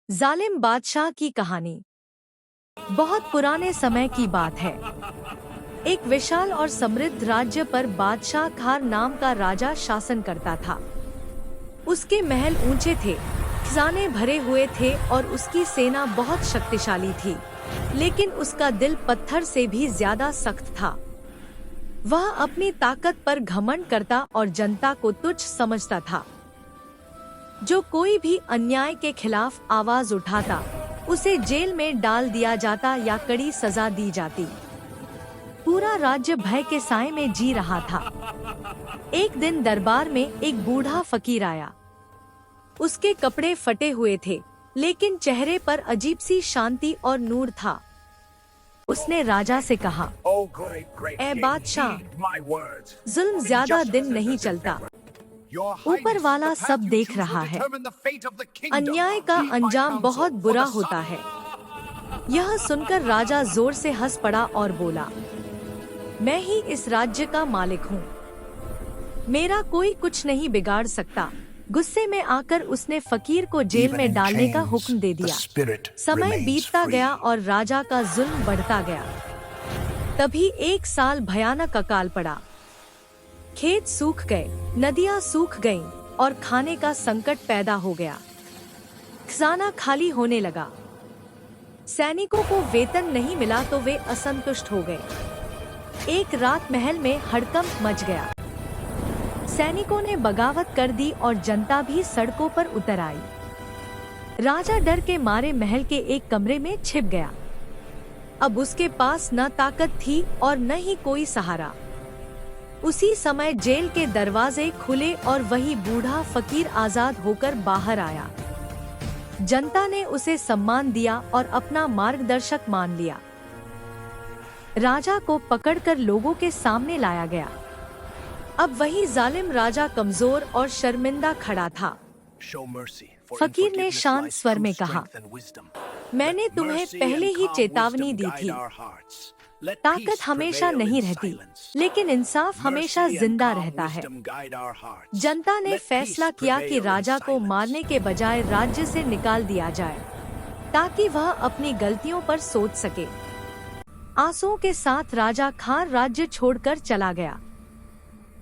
जालिम बादशाह की कहानी। बहुत पुराने समय की बात है। एक विशाल और समृद्ध राज्य पर बादशाह खार नाम का राजा शासन करता था। उसके महल ऊंचे थे, खजाने भरे हुए थे और उसकी सेना बहुत शक्तिशाली थी, लेकिन उसका दिल पत्थर से भी ज्यादा सख्त था। वह अपनी ताकत पर घमंड करता और जनता को तुच्छ समझता था। जो कोई भी अन्याय के खिलाफ आवाज उठाता, उसे जेल में डाल दिया जाता या कड़ी सजा दी जाती। पूरा राज्य भय के साए में जी रहा था। एक दिन दरबार में एक बूढ़ा फकीर आया। उसके कपड़े फटे हुए थे, लेकिन चेहरे पर अजीब सी शांति और नूर था। उसने राजा से कहा, ए बादशाह, जुल्म ज्यादा दिन नहीं चलता। ऊपर वाला सब देख रहा है। अन्याय का अंजाम बहुत बुरा होता है। यह सुनकर राजा जोर से हंस पड़ा और बोला, मैं ही इस राज्य का मालिक हूँ। मेरा कोई कुछ नहीं बिगाड़ सकता। गुस्से में आकर उसने फकीर को जेल में डालने का हुक्म दे दिया। समय बीतता गया और राजा का जुल्म बढ़ता गया। तभी एक साल भयानक अकाल पड़ा। खेत सूख गए, नदियां सूख गईं और खाने का संकट पैदा हो गया। खजाना खाली होने लगा। सैनिकों को वेतन नहीं मिला तो वे असंतुष्ट हो गए। एक रात महल में हड़कंप मच गया। सैनिकों ने बगावत कर दी और जनता भी सड़कों पर उतर आई। राजा डर के मारे महल के एक कमरे में छिप गया। अब उसके पास न ताकत थी और न ही कोई सहारा। उसी समय जेल के दरवाजे खुले और वही बूढ़ा फकीर आजाद होकर बाहर आया। जनता ने उसे सम्मान दिया और अपना मार्गदर्शक मान लिया। राजा को पकड़कर लोगों के सामने लाया गया। अब वही जालिम राजा कमजोर और शर्मिंदा खड़ा था। फकीर ने शांत स्वर में कहा, मैंने तुम्हें पहले ही चेतावनी दी थी। ताकत हमेशा नहीं रहती, लेकिन इंसाफ हमेशा जिंदा रहता है। जनता ने फैसला किया कि राजा को मारने के बजाय राज्य से निकाल दिया जाए, ताकि वह अपनी गलतियों पर सोच सके। आंसुओं के साथ राजा खार राज्य छोड़कर चला गया।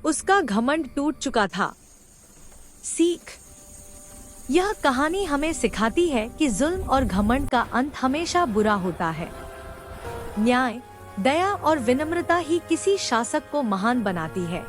उसका घमंड टूट चुका था। सीख: यह कहानी हमें सिखाती है कि जुल्म और घमंड का अंत हमेशा बुरा होता है। न्याय, दया और विनम्रता ही किसी शासक को महान बनाती है।